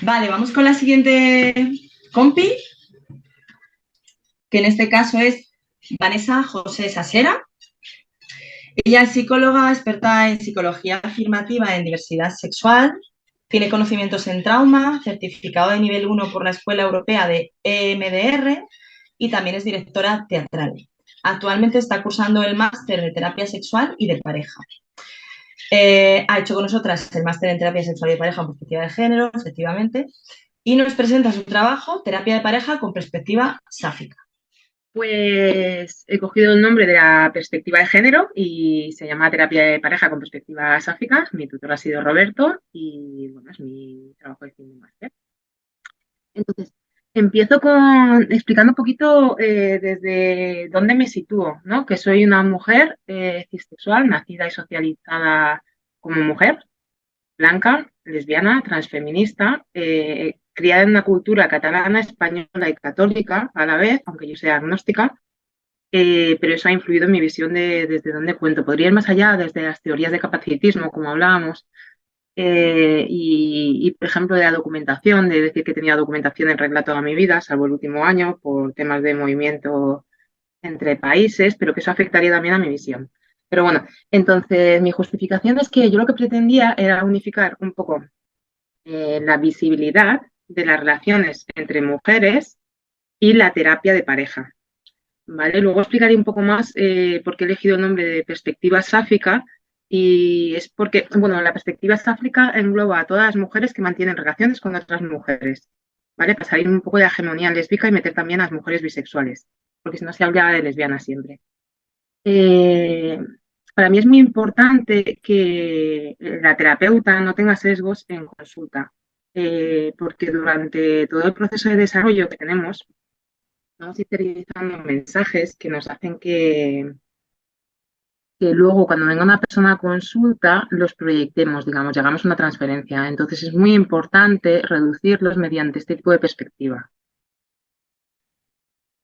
Vale, vamos con la siguiente compi, que en este caso es Vanessa José Sasera. Ella es psicóloga experta en psicología afirmativa en diversidad sexual, tiene conocimientos en trauma, certificado de nivel 1 por la Escuela Europea de EMDR y también es directora teatral. Actualmente está cursando el máster de terapia sexual y de pareja. Ha hecho con nosotras el máster en terapia sexual y de pareja en perspectiva de género, efectivamente, y nos presenta su trabajo, terapia de pareja con perspectiva sáfica. Pues he cogido el nombre de la perspectiva de género y se llama terapia de pareja con perspectiva sáfica. Mi tutor ha sido Roberto y bueno, es mi trabajo de fin de máster. Entonces, empiezo explicando un poquito desde dónde me sitúo, ¿no? Que soy una mujer cisexual, nacida y socializada como mujer, blanca, lesbiana, transfeminista, criada en una cultura catalana, española y católica a la vez, aunque yo sea agnóstica, pero eso ha influido en mi visión de desde dónde cuento. Podría ir más allá desde las teorías de capacitismo, como hablábamos, por ejemplo, de la documentación, de decir que tenía documentación en regla toda mi vida, salvo el último año, por temas de movimiento entre países, pero que eso afectaría también a mi visión. Pero bueno, entonces mi justificación es que yo lo que pretendía era unificar un poco la visibilidad de las relaciones entre mujeres y la terapia de pareja. ¿Vale? Luego explicaré un poco más por qué he elegido el nombre de perspectiva sáfica y es porque, bueno, la perspectiva sáfica engloba a todas las mujeres que mantienen relaciones con otras mujeres, ¿vale? Para salir un poco de la hegemonía lésbica y meter también a las mujeres bisexuales, porque si no se habla de lesbianas siempre. Eh, para mí es muy importante que la terapeuta no tenga sesgos en consulta, porque durante todo el proceso de desarrollo que tenemos, vamos interiorizando mensajes que nos hacen que luego cuando venga una persona a consulta los proyectemos, digamos, llegamos a una transferencia. Entonces es muy importante reducirlos mediante este tipo de perspectiva.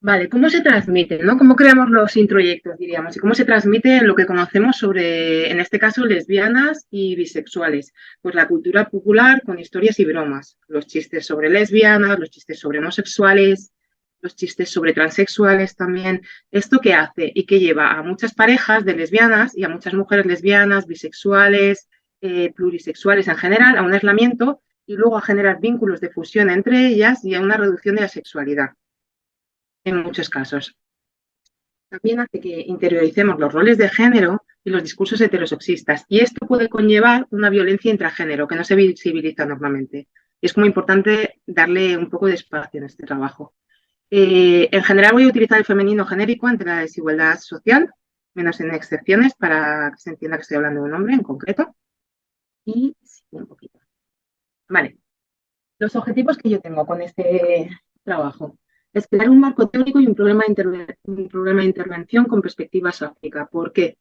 Vale, ¿cómo se transmite, no? ¿Cómo creamos los introyectos, diríamos? ¿Y cómo se transmite lo que conocemos sobre, en este caso, lesbianas y bisexuales? Pues la cultura popular con historias y bromas. Los chistes sobre lesbianas, los chistes sobre homosexuales, los chistes sobre transexuales también. ¿Esto qué hace? Y que lleva a muchas parejas de lesbianas y a muchas mujeres lesbianas, bisexuales, plurisexuales en general, a un aislamiento y luego a generar vínculos de fusión entre ellas y a una reducción de la sexualidad en muchos casos. También hace que interioricemos los roles de género y los discursos heterosexistas. Y esto puede conllevar una violencia intragénero que no se visibiliza normalmente. Y es como importante darle un poco de espacio en este trabajo. En general voy a utilizar el femenino genérico ante la desigualdad social, menos en excepciones, para que se entienda que estoy hablando de un hombre en concreto. Y sí, un poquito. Vale. Los objetivos que yo tengo con este trabajo es crear un marco teórico y un problema de intervención con perspectiva sáfica. ¿Por qué?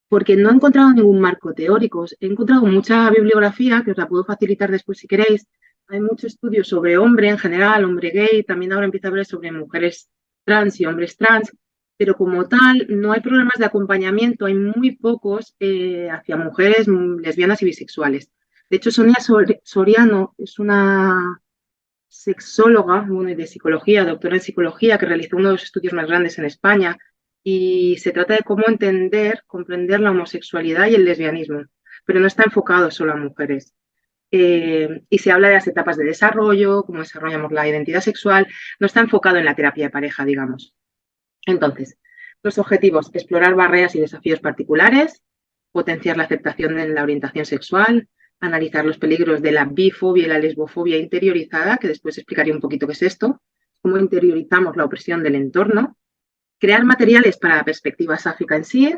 Porque no he encontrado ningún marco teórico. He encontrado mucha bibliografía, que os la puedo facilitar después si queréis. Hay mucho estudio sobre hombre en general, hombre gay, también ahora empieza a hablar sobre mujeres trans y hombres trans, pero como tal no hay programas de acompañamiento, hay muy pocos hacia mujeres lesbianas y bisexuales. De hecho, Sonia Soriano es una sexóloga, bueno, y de psicología, doctora en psicología, que realizó uno de los estudios más grandes en España, y se trata de cómo entender, comprender la homosexualidad y el lesbianismo, pero no está enfocado solo a mujeres. Y se habla de las etapas de desarrollo, cómo desarrollamos la identidad sexual, no está enfocado en la terapia de pareja, digamos. Entonces, los objetivos, explorar barreras y desafíos particulares, potenciar la aceptación en la orientación sexual, analizar los peligros de la bifobia y la lesbofobia interiorizada, que después explicaré un poquito qué es esto, cómo interiorizamos la opresión del entorno, crear materiales para la perspectiva sáfica en sí,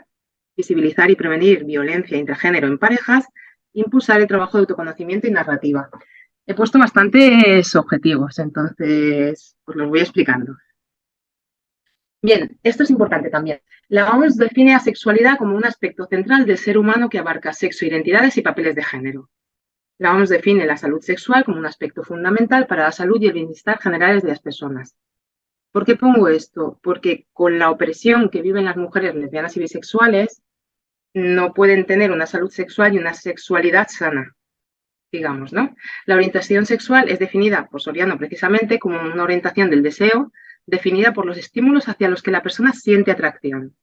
visibilizar y prevenir violencia intragénero en parejas, impulsar el trabajo de autoconocimiento y narrativa. He puesto bastantes objetivos, entonces pues los voy explicando. Bien, esto es importante también. La OMS define a sexualidad como un aspecto central del ser humano que abarca sexo, identidades y papeles de género. La OMS define la salud sexual como un aspecto fundamental para la salud y el bienestar generales de las personas. ¿Por qué pongo esto? Porque con la opresión que viven las mujeres lesbianas y bisexuales, no pueden tener una salud sexual y una sexualidad sana. digamos, ¿no? La orientación sexual es definida por Soriano precisamente como una orientación del deseo definida por los estímulos hacia los que la persona siente atracción.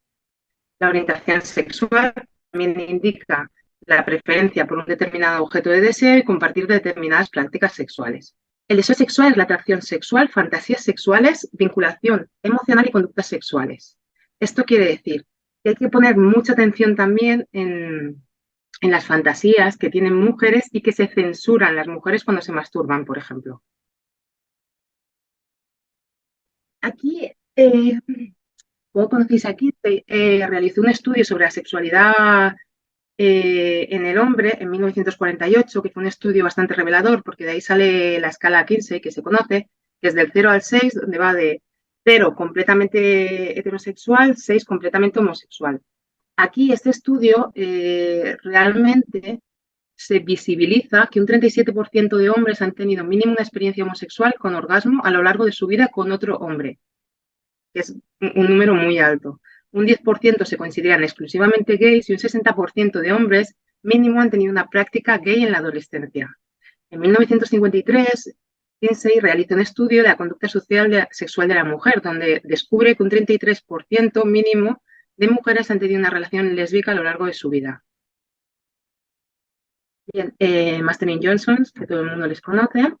La orientación sexual también indica la preferencia por un determinado objeto de deseo y compartir determinadas prácticas sexuales. El deseo sexual es la atracción sexual, fantasías sexuales, vinculación emocional y conductas sexuales. Esto quiere decir que hay que poner mucha atención también en las fantasías que tienen mujeres y que se censuran las mujeres cuando se masturban, por ejemplo. Aquí, como conocéis aquí, realicé un estudio sobre la sexualidad en el hombre en 1948, que fue un estudio bastante revelador, porque de ahí sale la escala Kinsey, que se conoce, que es del 0 al 6, donde va de 0 completamente heterosexual, 6 completamente homosexual. Aquí este estudio realmente se visibiliza que un 37% de hombres han tenido mínimo una experiencia homosexual con orgasmo a lo largo de su vida con otro hombre, que es un número muy alto. Un 10% se consideran exclusivamente gays y un 60% de hombres mínimo han tenido una práctica gay en la adolescencia. En 1953, Kinsey realiza un estudio de la conducta sexual de la mujer, donde descubre que un 33% mínimo de mujeres han tenido una relación lésbica a lo largo de su vida. Bien, Master y Johnson, que todo el mundo les conoce,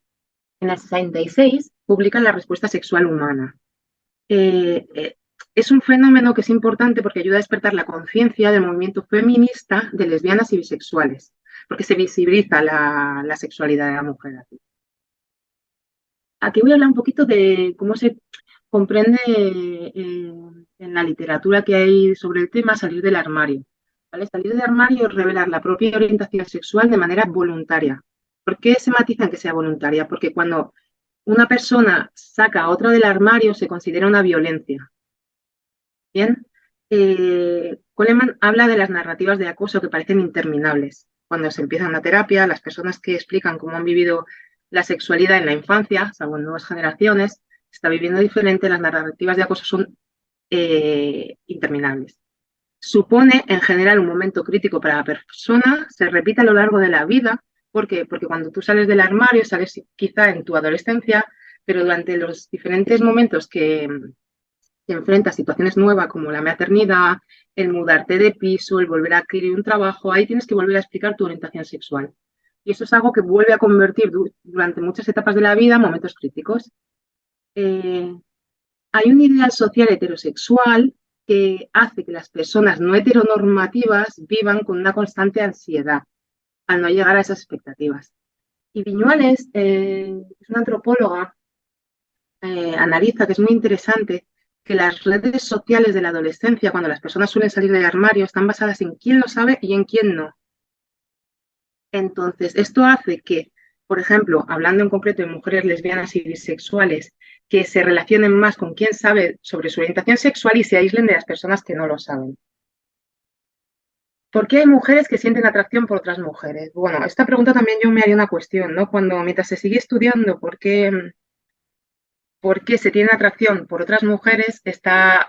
en el 66 publican la respuesta sexual humana. Es un fenómeno que es importante porque ayuda a despertar la conciencia del movimiento feminista de lesbianas y bisexuales, porque se visibiliza la sexualidad de la mujer aquí. Aquí voy a hablar un poquito de cómo se comprende en la literatura que hay sobre el tema salir del armario. ¿Vale? Salir del armario es revelar la propia orientación sexual de manera voluntaria. ¿Por qué se matiza en que sea voluntaria? Porque cuando una persona saca a otra del armario se considera una violencia. Bien, Coleman habla de las narrativas de acoso que parecen interminables. Cuando se empieza una terapia, las personas que explican cómo han vivido la sexualidad en la infancia, salvo en nuevas generaciones, se está viviendo diferente, las narrativas de acoso son interminables. Supone, en general, un momento crítico para la persona, se repite a lo largo de la vida. ¿Por qué? Porque cuando tú sales del armario, sales quizá en tu adolescencia, pero durante los diferentes momentos que enfrentas situaciones nuevas como la maternidad, el mudarte de piso, el volver a adquirir un trabajo, ahí tienes que volver a explicar tu orientación sexual. Y eso es algo que vuelve a convertir durante muchas etapas de la vida momentos críticos. Hay un ideal social heterosexual que hace que las personas no heteronormativas vivan con una constante ansiedad al no llegar a esas expectativas. Y Viñuales, es una antropóloga, analiza, que es muy interesante, que las redes sociales de la adolescencia, cuando las personas suelen salir del armario, están basadas en quién lo sabe y en quién no. Entonces, esto hace que, por ejemplo, hablando en concreto de mujeres lesbianas y bisexuales, que se relacionen más con quién sabe sobre su orientación sexual y se aíslen de las personas que no lo saben. ¿Por qué hay mujeres que sienten atracción por otras mujeres? Bueno, esta pregunta también yo me haría una cuestión, ¿no? Mientras se sigue estudiando por qué se tiene atracción por otras mujeres, está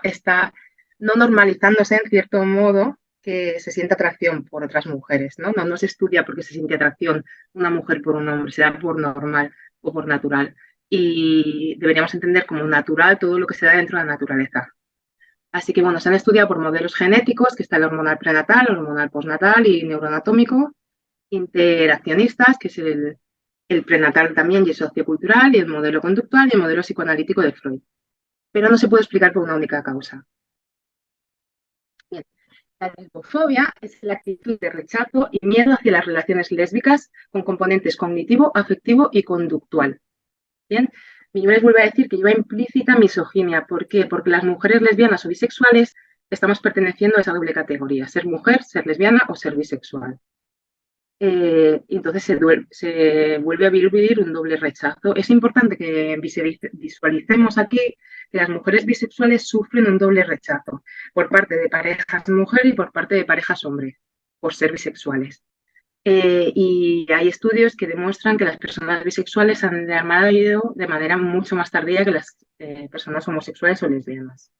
no normalizándose en cierto modo que se siente atracción por otras mujeres, ¿no? No se estudia por qué se siente atracción una mujer por un hombre, se da por normal o por natural. Y deberíamos entender como natural todo lo que se da dentro de la naturaleza. Así que, bueno, se han estudiado por modelos genéticos, que está el hormonal prenatal, el hormonal postnatal y neuroanatómico, interaccionistas, que es el prenatal también y el sociocultural, y el modelo conductual y el modelo psicoanalítico de Freud. Pero no se puede explicar por una única causa. Bien. La lesbofobia es la actitud de rechazo y miedo hacia las relaciones lésbicas con componentes cognitivo, afectivo y conductual. Bien, Viñuales vuelve a decir que lleva implícita misoginia. ¿Por qué? Porque las mujeres lesbianas o bisexuales estamos perteneciendo a esa doble categoría, ser mujer, ser lesbiana o ser bisexual. Y entonces se vuelve a vivir un doble rechazo. Es importante que visualicemos aquí que las mujeres bisexuales sufren un doble rechazo por parte de parejas mujer y por parte de parejas hombre, por ser bisexuales. Y hay estudios que demuestran que las personas bisexuales han de armado de manera mucho más tardía que las personas homosexuales o lesbianas.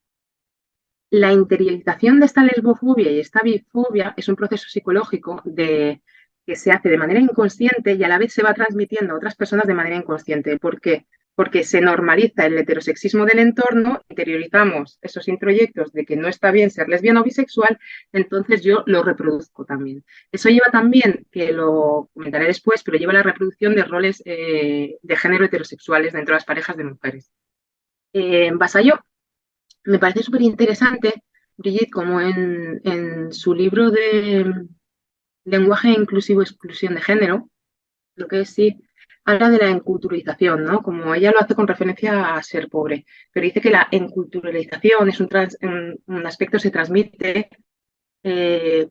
La interiorización de esta lesbofobia y esta bifobia es un proceso psicológico de que se hace de manera inconsciente y a la vez se va transmitiendo a otras personas de manera inconsciente. ¿Por qué? Porque se normaliza el heterosexismo del entorno, interiorizamos esos introyectos de que no está bien ser lesbiana o bisexual, entonces yo lo reproduzco también. Eso lleva también, que lo comentaré después, pero lleva a la reproducción de roles de género heterosexuales dentro de las parejas de mujeres. Vasallo, me parece súper interesante, Brigitte, como en su libro de lenguaje inclusivo, exclusión de género, lo que es sí, habla de la enculturalización, ¿no? Como ella lo hace con referencia a ser pobre, pero dice que la enculturalización es un aspecto que se transmite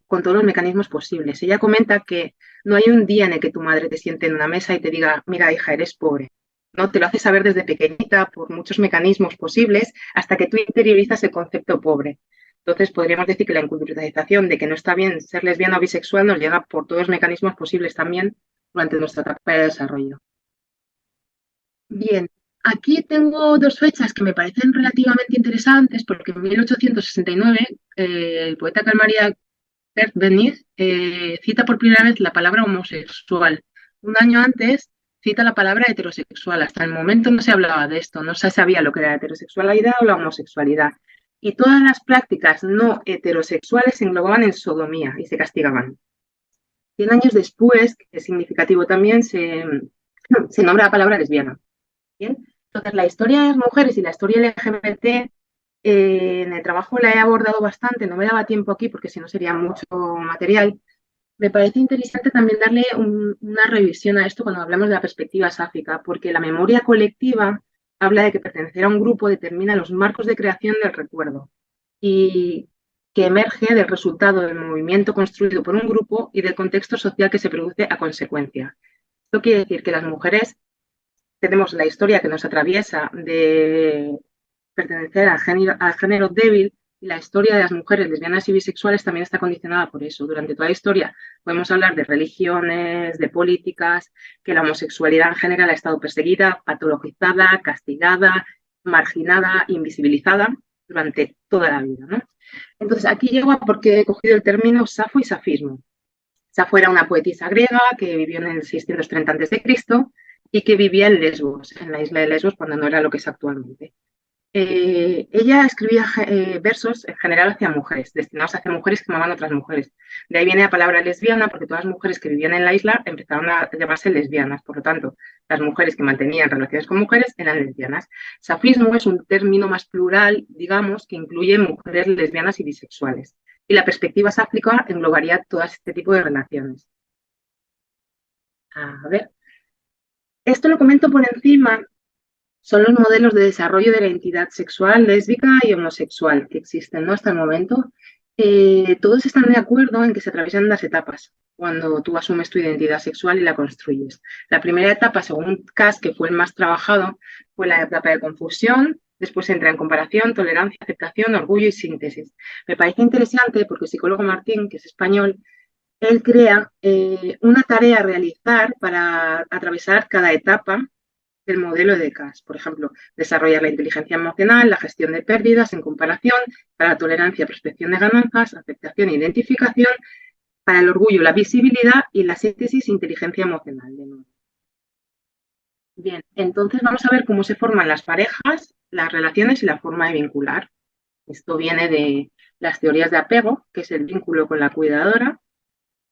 con todos los mecanismos posibles. Ella comenta que no hay un día en el que tu madre te siente en una mesa y te diga, mira, hija, eres pobre. ¿No? Te lo hace saber desde pequeñita por muchos mecanismos posibles hasta que tú interiorizas el concepto pobre. Entonces, podríamos decir que la enculturalización de que no está bien ser lesbiana o bisexual nos llega por todos los mecanismos posibles también durante nuestra etapa de desarrollo. Bien, aquí tengo dos fechas que me parecen relativamente interesantes porque en 1869 el poeta Carl Maria Bert Bennis cita por primera vez la palabra homosexual. Un año antes cita la palabra heterosexual. Hasta el momento no se hablaba de esto, no se sabía lo que era la heterosexualidad o la homosexualidad. Y todas las prácticas no heterosexuales se englobaban en sodomía y se castigaban. 100 años después, que es significativo también, se nombra la palabra lesbiana. ¿Bien? Entonces, la historia de las mujeres y la historia LGBT en el trabajo la he abordado bastante, no me daba tiempo aquí porque si no sería mucho material. Me parece interesante también darle una revisión a esto cuando hablamos de la perspectiva sáfica, porque la memoria colectiva habla de que pertenecer a un grupo determina los marcos de creación del recuerdo y que emerge del resultado del movimiento construido por un grupo y del contexto social que se produce a consecuencia. Esto quiere decir que las mujeres tenemos la historia que nos atraviesa de pertenecer al género débil y la historia de las mujeres lesbianas y bisexuales también está condicionada por eso. Durante toda la historia podemos hablar de religiones, de políticas, que la homosexualidad en general ha estado perseguida, patologizada, castigada, marginada, invisibilizada durante toda la vida, ¿no? Entonces, aquí llego a porque he cogido el término safo y safismo. Safo era una poetisa griega que vivió en el 630 a.C. y que vivía en Lesbos, en la isla de Lesbos, cuando no era lo que es actualmente. Ella escribía versos en general hacia mujeres, destinados hacia mujeres que amaban a otras mujeres. De ahí viene la palabra lesbiana, porque todas las mujeres que vivían en la isla empezaron a llamarse lesbianas. Por lo tanto, las mujeres que mantenían relaciones con mujeres eran lesbianas. Safismo es un término más plural, digamos, que incluye mujeres lesbianas y bisexuales. Y la perspectiva sáfica englobaría todo este tipo de relaciones. A ver. Esto lo comento por encima. Son los modelos de desarrollo de la identidad sexual, lésbica y homosexual que existen, ¿no? Hasta el momento. Todos están de acuerdo en que se atraviesan las etapas cuando tú asumes tu identidad sexual y la construyes. La primera etapa, según Cass, que fue el más trabajado, fue la etapa de confusión, después entra en comparación, tolerancia, aceptación, orgullo y síntesis. Me parece interesante porque el psicólogo Martín, que es español, él crea una tarea a realizar para atravesar cada etapa del modelo de Cass. Por ejemplo, desarrollar la inteligencia emocional, la gestión de pérdidas en comparación, para la tolerancia, prospección de ganancias, aceptación e identificación, para el orgullo, la visibilidad y la síntesis, inteligencia emocional. De nuevo. Bien, entonces vamos a ver cómo se forman las parejas, las relaciones y la forma de vincular. Esto viene de las teorías de apego, que es el vínculo con la cuidadora,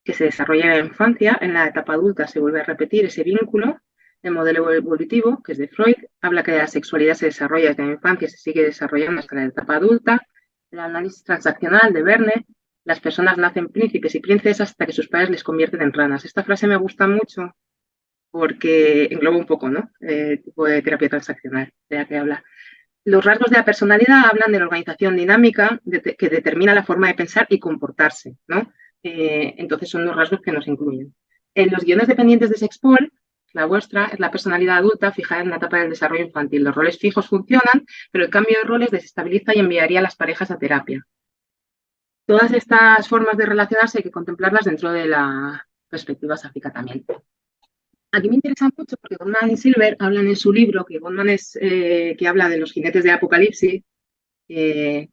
que se desarrolla en la infancia. En la etapa adulta se vuelve a repetir ese vínculo. El modelo evolutivo, que es de Freud, habla que la sexualidad se desarrolla desde la infancia y se sigue desarrollando hasta la etapa adulta. El análisis transaccional de Verne, las personas nacen príncipes y princesas hasta que sus padres les convierten en ranas. Esta frase me gusta mucho porque engloba un poco, ¿no? El tipo de terapia transaccional de la que habla. Los rasgos de la personalidad hablan de la organización dinámica que determina la forma de pensar y comportarse, ¿no? Entonces son los rasgos que nos incluyen. En los guiones dependientes de Sexpol, la vuestra es la personalidad adulta fijada en la etapa del desarrollo infantil. Los roles fijos funcionan, pero el cambio de roles desestabiliza y enviaría a las parejas a terapia. Todas estas formas de relacionarse hay que contemplarlas dentro de la perspectiva sáfica también. Aquí me interesa mucho porque Goldman y Silver hablan en su libro, que Goldman es que habla de los jinetes de Apocalipsis,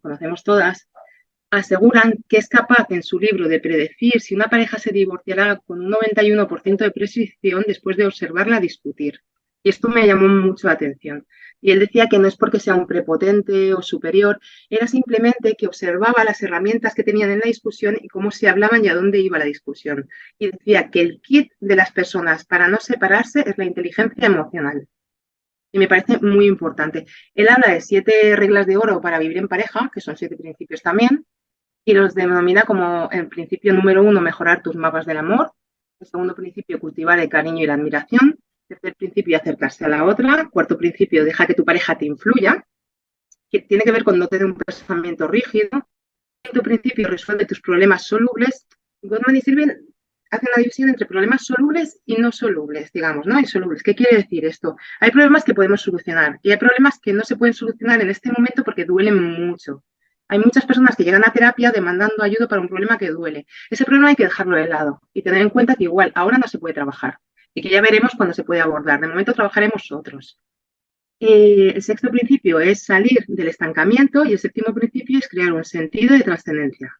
conocemos todas, aseguran que es capaz en su libro de predecir si una pareja se divorciará con un 91% de precisión después de observarla discutir. Y esto me llamó mucho la atención. Y él decía que no es porque sea un prepotente o superior, era simplemente que observaba las herramientas que tenían en la discusión y cómo se hablaban y a dónde iba la discusión. Y decía que el kit de las personas para no separarse es la inteligencia emocional. Y me parece muy importante. Él habla de 7 reglas de oro para vivir en pareja, que son 7 principios también, y los denomina como el principio número 1, mejorar tus mapas del amor; el segundo principio, cultivar el cariño y la admiración; tercer principio, acercarse a la otra; cuarto principio, deja que tu pareja te influya, que tiene que ver con no tener un pensamiento rígido; quinto principio, resuelve tus problemas solubles. Gottman y Sirven hacen una división entre problemas solubles y no solubles, digamos, ¿no? Insolubles. ¿Qué quiere decir esto? Hay problemas que podemos solucionar y hay problemas que no se pueden solucionar en este momento porque duelen mucho. Hay muchas personas que llegan a terapia demandando ayuda para un problema que duele. Ese problema hay que dejarlo de lado y tener en cuenta que igual ahora no se puede trabajar y que ya veremos cuándo se puede abordar. De momento trabajaremos otros. El sexto principio es salir del estancamiento y el séptimo principio es crear un sentido de trascendencia.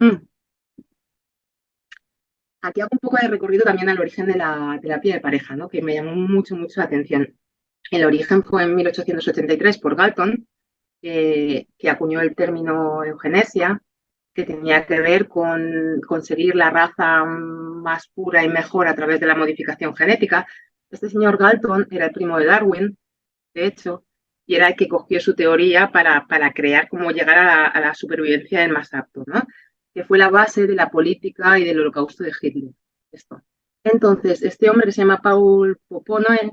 Mm. Aquí hago un poco de recorrido también al origen de la terapia de pareja, ¿no? Que me llamó mucho, mucho la atención. El origen fue en 1883 por Galton, que acuñó el término eugenesia, que tenía que ver con conseguir la raza más pura y mejor a través de la modificación genética. Este señor Galton era el primo de Darwin, de hecho, y era el que cogió su teoría para crear cómo llegar a la supervivencia del más apto, ¿no? Que fue la base de la política y del holocausto de Hitler. Esto. Entonces, este hombre que se llama Paul Poponoe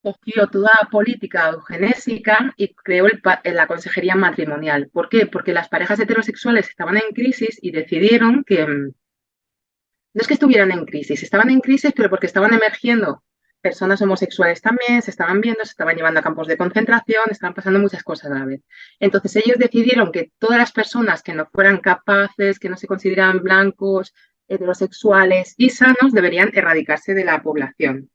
cogió toda la política eugenésica y creó la consejería matrimonial. ¿Por qué? Porque las parejas heterosexuales estaban en crisis y decidieron que, no es que estuvieran en crisis, estaban en crisis, pero porque estaban emergiendo personas homosexuales también, se estaban viendo, se estaban llevando a campos de concentración, estaban pasando muchas cosas a la vez. Entonces ellos decidieron que todas las personas que no fueran capaces, que no se consideraban blancos, heterosexuales y sanos, deberían erradicarse de la población.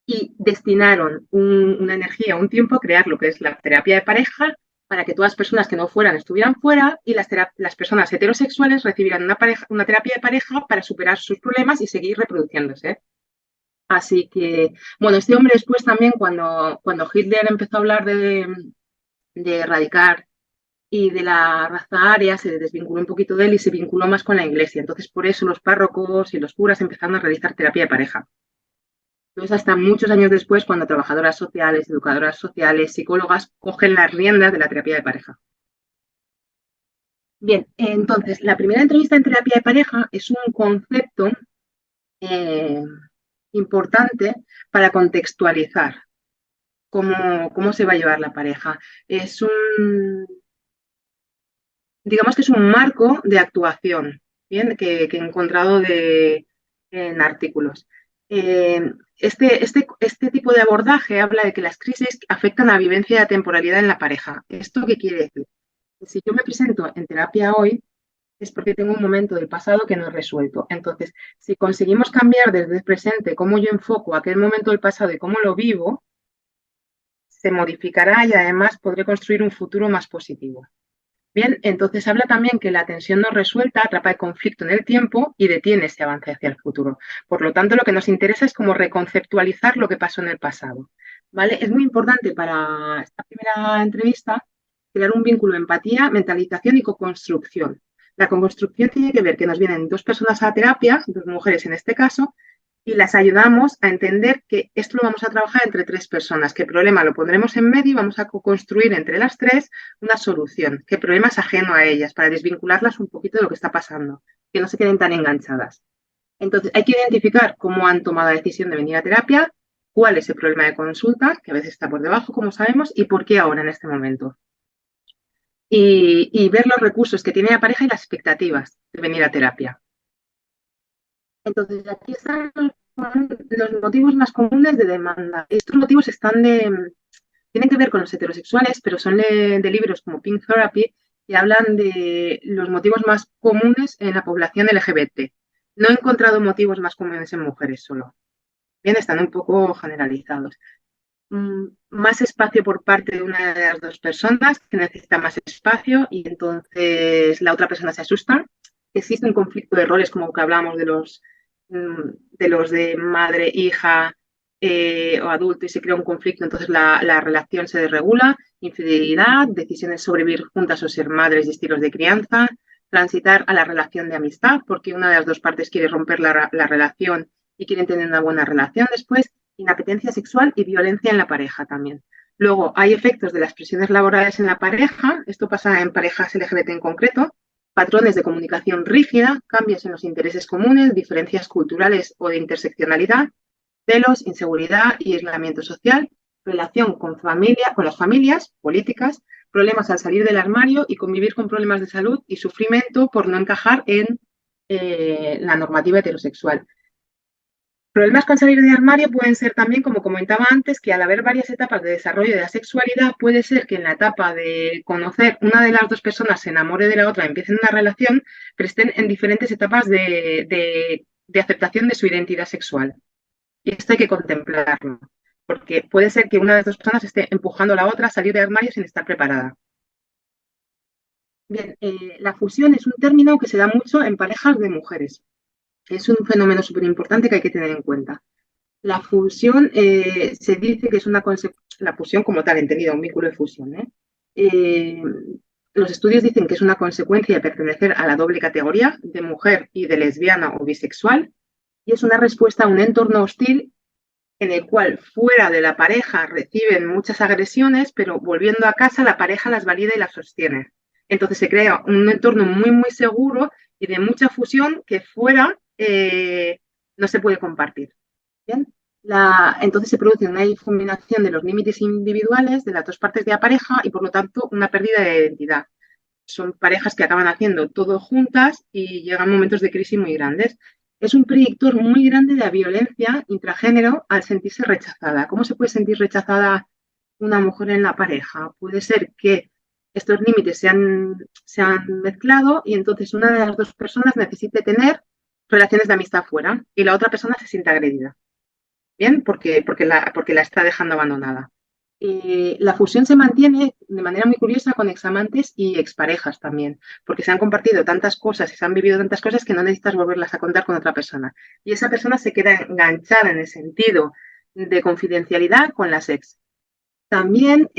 Y destinaron una energía, un tiempo a crear lo que es la terapia de pareja, para que todas las personas que no fueran estuvieran fuera y las personas heterosexuales recibieran una terapia de pareja para superar sus problemas y seguir reproduciéndose. Así que, bueno, este hombre después también, cuando Hitler empezó a hablar de erradicar y de la raza aria, se desvinculó un poquito de él y se vinculó más con la iglesia. Entonces, por eso los párrocos y los curas empezaron a realizar terapia de pareja. Entonces, hasta muchos años después, cuando trabajadoras sociales, educadoras sociales, psicólogas cogen las riendas de la terapia de pareja. Bien, entonces, la primera entrevista en terapia de pareja es un concepto eh, importante para contextualizar cómo se va a llevar la pareja. Es digamos que es un marco de actuación, ¿bien? Que he encontrado en artículos. Este tipo de abordaje habla de que las crisis afectan a la vivencia de la temporalidad en la pareja. ¿Esto qué quiere decir? Si yo me presento en terapia hoy, es porque tengo un momento del pasado que no he resuelto. Entonces, si conseguimos cambiar desde el presente cómo yo enfoco aquel momento del pasado y cómo lo vivo, se modificará y además podré construir un futuro más positivo. Bien, entonces habla también que la tensión no resuelta atrapa el conflicto en el tiempo y detiene ese avance hacia el futuro. Por lo tanto, lo que nos interesa es cómo reconceptualizar lo que pasó en el pasado. ¿Vale? Es muy importante para esta primera entrevista crear un vínculo de empatía, mentalización y co-construcción. La co-construcción tiene que ver que nos vienen 2 personas a terapia, 2 mujeres en este caso, y las ayudamos a entender que esto lo vamos a trabajar entre 3 personas, que el problema lo pondremos en medio y vamos a construir entre las 3 una solución, que el problema es ajeno a ellas, para desvincularlas un poquito de lo que está pasando, que no se queden tan enganchadas. Entonces, hay que identificar cómo han tomado la decisión de venir a terapia, cuál es el problema de consulta, que a veces está por debajo, como sabemos, y por qué ahora en este momento. Y ver los recursos que tiene la pareja y las expectativas de venir a terapia. Entonces, aquí están los motivos más comunes de demanda. Estos motivos tienen que ver con los heterosexuales, pero son de libros como Pink Therapy, que hablan de los motivos más comunes en la población LGBT. No he encontrado motivos más comunes en mujeres solo. Bien, están un poco generalizados. más espacio por parte de una de las dos personas que necesita más espacio y entonces la otra persona se asusta. Existe un conflicto de roles como que hablamos de los de madre, hija o adulto y se crea un conflicto, entonces la relación se desregula, infidelidad, decisiones sobre vivir juntas o ser madres y estilos de crianza, transitar a la relación de amistad porque una de las dos partes quiere romper la relación y quieren tener una buena relación después, inapetencia sexual y violencia en la pareja también. Luego, hay efectos de las presiones laborales en la pareja, esto pasa en parejas LGBT en concreto, patrones de comunicación rígida, cambios en los intereses comunes, diferencias culturales o de interseccionalidad, celos, inseguridad y aislamiento social, relación con las familias, políticas, problemas al salir del armario y convivir con problemas de salud y sufrimiento por no encajar en la normativa heterosexual. Problemas con salir del armario pueden ser también, como comentaba antes, que al haber varias etapas de desarrollo de la sexualidad, puede ser que en la etapa de conocer una de las dos personas se enamore de la otra, empiecen una relación, pero estén en diferentes etapas de aceptación de su identidad sexual. Y esto hay que contemplarlo, porque puede ser que una de las dos personas esté empujando a la otra a salir del armario sin estar preparada. Bien, la fusión es un término que se da mucho en parejas de mujeres. Es un fenómeno súper importante que hay que tener en cuenta. La fusión se dice que es la fusión como tal, entendida, un vínculo de fusión. Los estudios dicen que es una consecuencia de pertenecer a la doble categoría de mujer y de lesbiana o bisexual y es una respuesta a un entorno hostil en el cual fuera de la pareja reciben muchas agresiones, pero volviendo a casa la pareja las valida y las sostiene. Entonces se crea un entorno muy, muy seguro y de mucha fusión que fuera no se puede compartir. ¿Bien? Entonces se produce una difuminación de los límites individuales de las dos partes de la pareja y por lo tanto una pérdida de identidad. Son parejas que acaban haciendo todo juntas y llegan momentos de crisis muy grandes. Es un predictor muy grande de la violencia intragénero al sentirse rechazada. ¿Cómo se puede sentir rechazada una mujer en la pareja? Puede ser que estos límites se han mezclado y entonces una de las dos personas necesite tener relaciones de amistad fuera y la otra persona se sienta agredida. Bien, porque la está dejando abandonada. La fusión se mantiene de manera muy curiosa con examantes y exparejas también, porque se han compartido tantas cosas y se han vivido tantas cosas que no necesitas volverlas a contar con otra persona. Y esa persona se queda enganchada en el sentido de confidencialidad con las ex. También,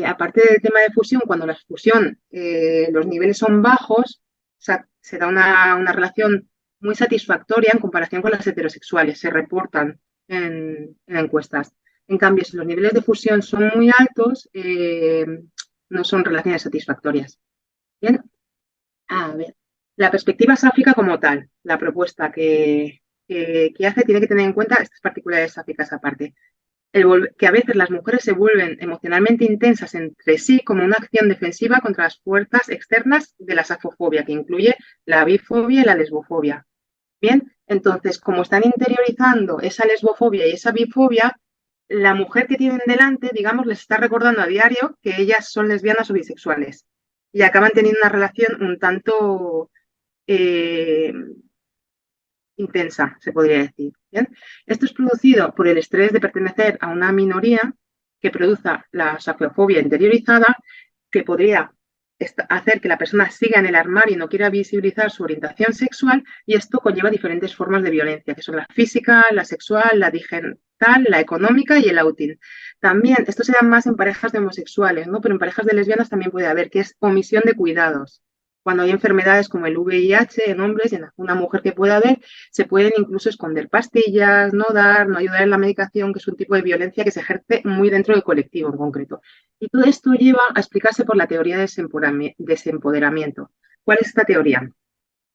aparte del tema de fusión, cuando la fusión, los niveles son bajos, se da una relación muy satisfactoria en comparación con las heterosexuales, se reportan en encuestas. En cambio, si los niveles de fusión son muy altos, no son relaciones satisfactorias. Bien, a ver, la perspectiva sáfica como tal, la propuesta que hace tiene que tener en cuenta estas particularidades sáficas aparte. Que a veces las mujeres se vuelven emocionalmente intensas entre sí como una acción defensiva contra las fuerzas externas de la safofobia, que incluye la bifobia y la lesbofobia. Bien, entonces, como están interiorizando esa lesbofobia y esa bifobia, la mujer que tienen delante, digamos, les está recordando a diario que ellas son lesbianas o bisexuales y acaban teniendo una relación un tanto intensa, se podría decir. ¿Bien? Esto es producido por el estrés de pertenecer a una minoría que produce la safiofobia interiorizada, que podría hacer que la persona siga en el armario y no quiera visibilizar su orientación sexual, y esto conlleva diferentes formas de violencia, que son la física, la sexual, la digital, la económica y el outing. También, esto se da más en parejas de homosexuales, ¿no? Pero en parejas de lesbianas también puede haber, que es omisión de cuidados. Cuando hay enfermedades como el VIH en hombres y en una mujer que pueda haber, se pueden incluso esconder pastillas, no dar, no ayudar en la medicación, que es un tipo de violencia que se ejerce muy dentro del colectivo en concreto. Y todo esto lleva a explicarse por la teoría de desempoderamiento. ¿Cuál es esta teoría?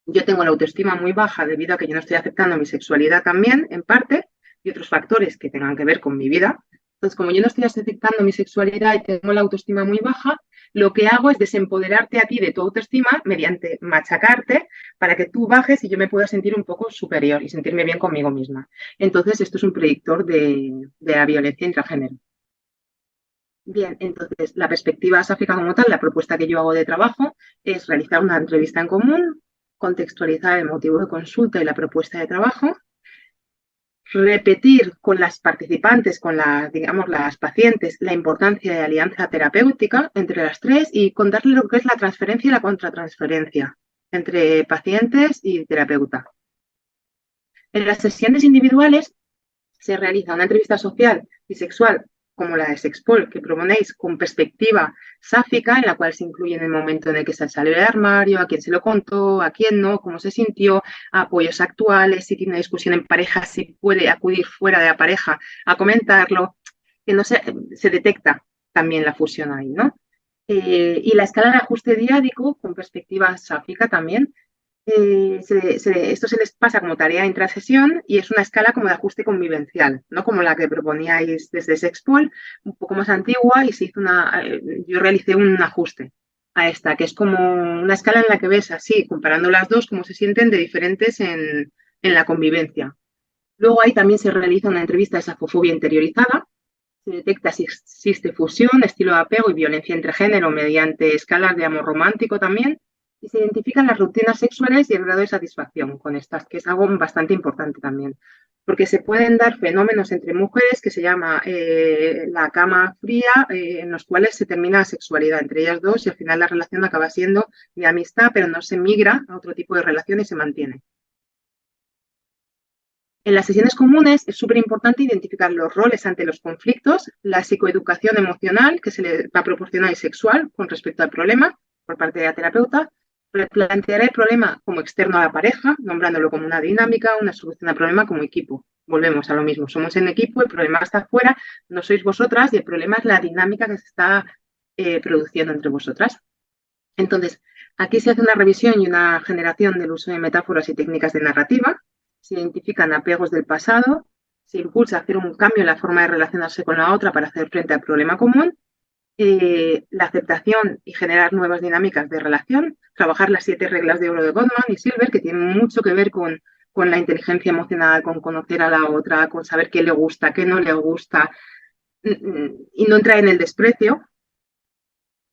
Yo tengo la autoestima muy baja debido a que yo no estoy aceptando mi sexualidad también, en parte, y otros factores que tengan que ver con mi vida. Entonces, como yo no estoy aceptando mi sexualidad y tengo la autoestima muy baja, lo que hago es desempoderarte a ti de tu autoestima mediante machacarte para que tú bajes y yo me pueda sentir un poco superior y sentirme bien conmigo misma. Entonces, esto es un predictor de la violencia intragénero. Bien, entonces, la perspectiva sáfica como tal, la propuesta que yo hago de trabajo es realizar una entrevista en común, contextualizar el motivo de consulta y la propuesta de trabajo, repetir con las participantes, con digamos, las pacientes, la importancia de alianza terapéutica entre las tres y contarles lo que es la transferencia y la contratransferencia entre pacientes y terapeuta. En las sesiones individuales se realiza una entrevista social y sexual como la de Sexpol, que proponéis con perspectiva sáfica, en la cual se incluye en el momento en el que se salió del armario, a quién se lo contó, a quién no, cómo se sintió, apoyos actuales, si tiene una discusión en pareja, si puede acudir fuera de la pareja a comentarlo, que no se detecta también la fusión ahí, ¿no? Y la escala de ajuste diádico, con perspectiva sáfica también, esto se les pasa como tarea intrasesión y es una escala como de ajuste convivencial, no como la que proponíais desde Sexpol, un poco más antigua y se hizo yo realicé un ajuste a esta, que es como una escala en la que ves así, comparando las dos, cómo se sienten de diferentes en la convivencia. Luego ahí también se realiza una entrevista de safofobia interiorizada, se detecta si existe fusión, estilo de apego y violencia entre género mediante escalas de amor romántico también, y se identifican las rutinas sexuales y el grado de satisfacción con estas, que es algo bastante importante también, porque se pueden dar fenómenos entre mujeres que se llama la cama fría, en los cuales se termina la sexualidad entre ellas dos y al final la relación acaba siendo de amistad, pero no se migra a otro tipo de relación y se mantiene. En las sesiones comunes es súper importante identificar los roles ante los conflictos, la psicoeducación emocional que se le va a proporcionar y sexual con respecto al problema por parte de la terapeuta, plantear el problema como externo a la pareja, nombrándolo como una dinámica, una solución al problema como equipo. Volvemos a lo mismo, somos en equipo, el problema está afuera, no sois vosotras y el problema es la dinámica que se está produciendo entre vosotras. Entonces, aquí se hace una revisión y una generación del uso de metáforas y técnicas de narrativa, se identifican apegos del pasado, se impulsa a hacer un cambio en la forma de relacionarse con la otra para hacer frente al problema común, la aceptación y generar nuevas dinámicas de relación, trabajar las 7 reglas de oro de Gottman y Silver, que tienen mucho que ver con la inteligencia emocional, con conocer a la otra, con saber qué le gusta, qué no le gusta, y no entrar en el desprecio.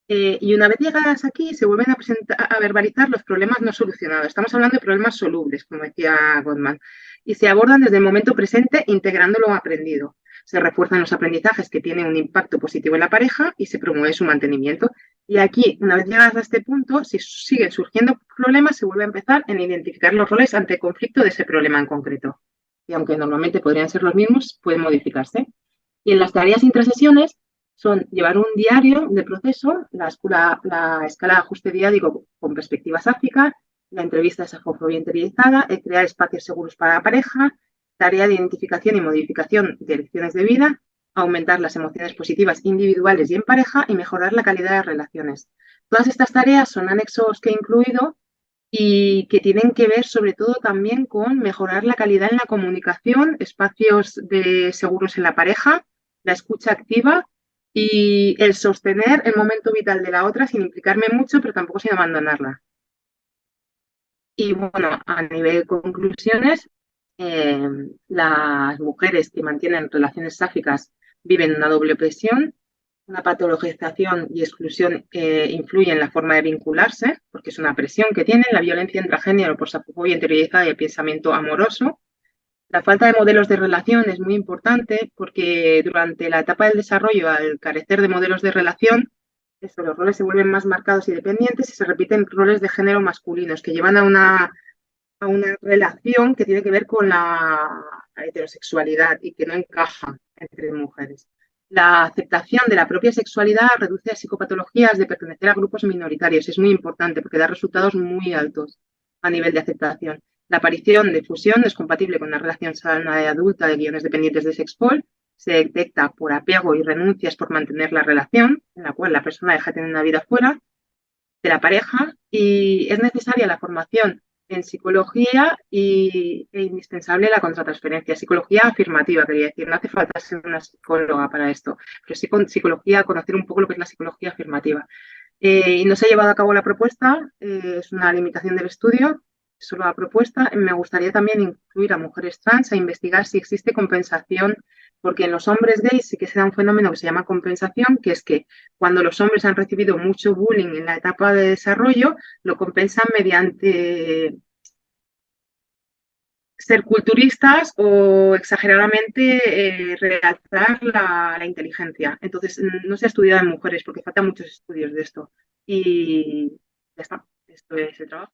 Y una vez llegadas aquí, se vuelven a verbalizar los problemas no solucionados. Estamos hablando de problemas solubles, como decía Gottman, y se abordan desde el momento presente integrando lo aprendido. Se refuerzan los aprendizajes que tienen un impacto positivo en la pareja y se promueve su mantenimiento. Y aquí, una vez llegadas a este punto, si siguen surgiendo problemas, se vuelve a empezar en identificar los roles ante el conflicto de ese problema en concreto. Y aunque normalmente podrían ser los mismos, pueden modificarse. Y en las tareas intrasesiones son llevar un diario de proceso, la escala de ajuste diádico con perspectiva sáfica, la entrevista de safofobia interiorizada, el crear espacios seguros para la pareja, tarea de identificación y modificación de lecciones de vida, aumentar las emociones positivas individuales y en pareja y mejorar la calidad de las relaciones. Todas estas tareas son anexos que he incluido y que tienen que ver sobre todo también con mejorar la calidad en la comunicación, espacios seguros en la pareja, la escucha activa y el sostener el momento vital de la otra sin implicarme mucho, pero tampoco sin abandonarla. Y bueno, a nivel de conclusiones, las mujeres que mantienen relaciones sáficas viven una doble opresión, una patologización y exclusión influye en la forma de vincularse, porque es una presión que tienen, la violencia intragénero por safofobia interiorizada y el pensamiento amoroso. La falta de modelos de relación es muy importante porque durante la etapa del desarrollo, al carecer de modelos de relación, los roles se vuelven más marcados y dependientes y se repiten roles de género masculinos que llevan a una relación que tiene que ver con la heterosexualidad y que no encaja entre mujeres. La aceptación de la propia sexualidad reduce a psicopatologías de pertenecer a grupos minoritarios. Es muy importante porque da resultados muy altos a nivel de aceptación. La aparición de fusión es compatible con una relación sana y adulta de guiones dependientes de Sexpol. Se detecta por apego y renuncias por mantener la relación, en la cual la persona deja de tener una vida fuera de la pareja, y es necesaria la formación en psicología e indispensable la contratransferencia. Psicología afirmativa, quería decir, no hace falta ser una psicóloga para esto, pero sí con psicología, conocer un poco lo que es la psicología afirmativa. Y no se ha llevado a cabo la propuesta, es una limitación del estudio, solo la propuesta. Me gustaría también incluir a mujeres trans a investigar si existe compensación, porque en los hombres gays sí que se da un fenómeno que se llama compensación, que es que cuando los hombres han recibido mucho bullying en la etapa de desarrollo, lo compensan mediante ser culturistas o exageradamente realzar la inteligencia. Entonces, no se ha estudiado en mujeres porque faltan muchos estudios de esto. Y ya está, esto es el trabajo.